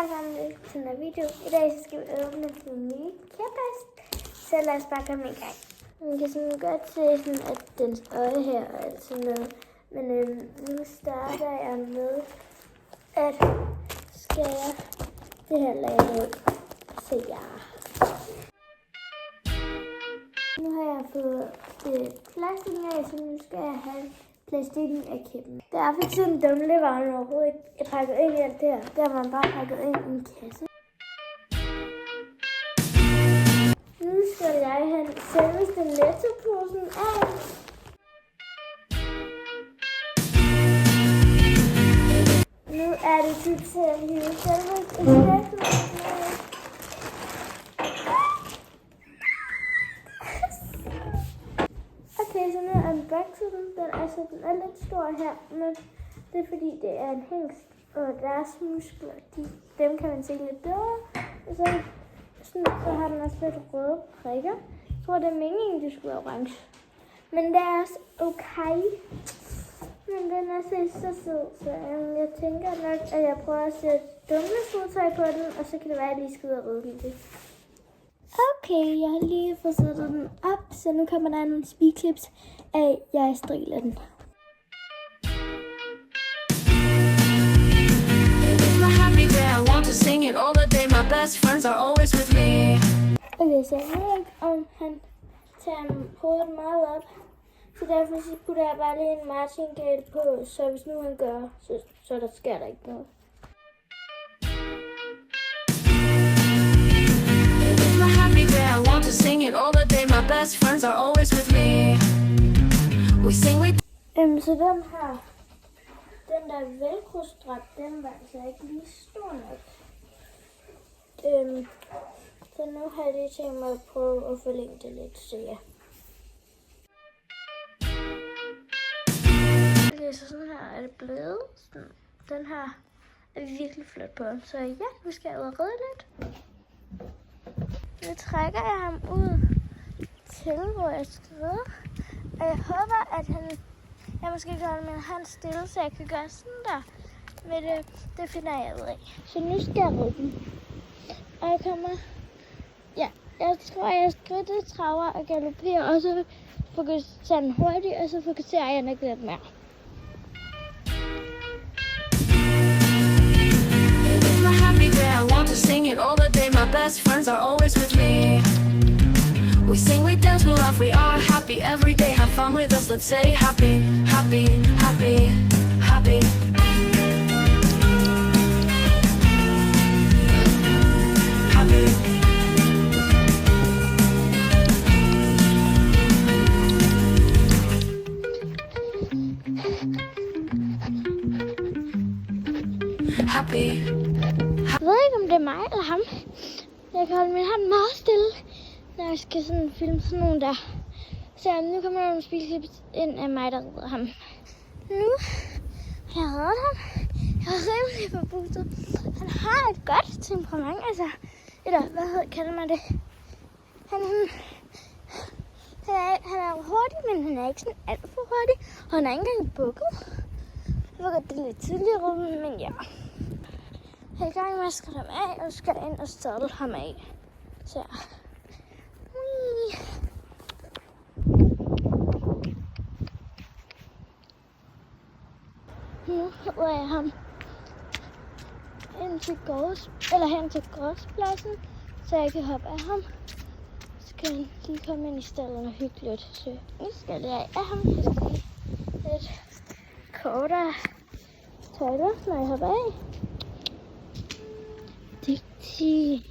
alle sammen til den her video. I dag så skal vi åbne den nye kæphest. Så lad os bare komme i gang. Man kan sådan godt se, sådan, at dens øje her og alt sådan noget. Men nu starter jeg med at skære det her lag ud. Se jer. Nu har jeg fået plastikken af, så nu skal jeg have plastikken af kæppen. Det er faktisk sådan en dumle, hvor han overhovedet ikke er pakket ind i alt det her. Der var man bare pakket ind i en kasse. Nu skal jeg have selveste Netto-posen af. Nu er det tid til at hive selveste Netto-posen af. Okay, så nu er unboxet den. Den er lidt stor her, men det er fordi, det er en hængst, og deres muskler, dem kan man se lidt bedre. Og så har den også lidt røde prikker. Jeg tror, det er meningen, det skulle være orange. Men det er også okay. Men den er så sød, så jeg tænker nok, at jeg prøver at sætte dumlefodtøj på den, og så kan det være, at jeg lige skal ud og rydde det. Okay, jeg har lige fået sat den op, så nu kommer der nogle speedclips af, jeg striler den. Okay, så jeg ved ikke, om han tager hovedet meget op, så derfor putter jeg bare lige en martingale på, så hvis nu han gør, så der sker der ikke noget. I want to sing it all the day. My best friends are always with me. We sing with. Så den der velcro-strap, den var altså ikke lige stor nok. Så nu har jeg lige tænkt mig at prøve at forlænge det lidt, så ja. Okay, så sådan her er det blevet. Den her er virkelig flot på, så ja, nu skal jeg ud og rydde lidt. Nu trækker jeg ham ud til, hvor jeg skrider. Og jeg håber, at jeg måske gør det med en hånd stille, så jeg kan gøre sådan der. Men det finder jeg ud af. Så nu skal jeg rydde den. Og jeg kommer... Ja, jeg tror, jeg skridtet, traver og galopperer, og så fokuserer den hurtigt, og så fokuserer jeg nok lidt mere. I want to sing it all the day. My best friends are always with me. We sing, we dance, we laugh, we are happy every day. Have fun with us, let's say happy, happy, happy, happy. Happy. Happy. Jeg ved ikke, om det er mig eller ham. Jeg kan holde min hånd meget stille, når jeg skal sådan filme sådan nogen der. Så nu kommer der nogle speedclips ind af mig, der redder ham. Nu har jeg reddet ham. Jeg er rimelig forbudset. Han har et godt temperament, altså. Eller hvad kalder man det? Han er hurtig, men han er ikke sådan alt for hurtig. Og han er ikke engang bukket. Jeg ved godt, det er lidt tidligere, men ja. Jeg er i gang med at skrætte ham af, og skal ind og sadle ham af. Så ja. Nu hedder jeg ham hen til gårdspladsen, så jeg kan hoppe af ham. Så kan han lige komme ind i stallen og hygge lidt. Så nu skal jeg af ham. Jeg skal lige lidt kortere tøjler, når jeg hopper af. Dygtig.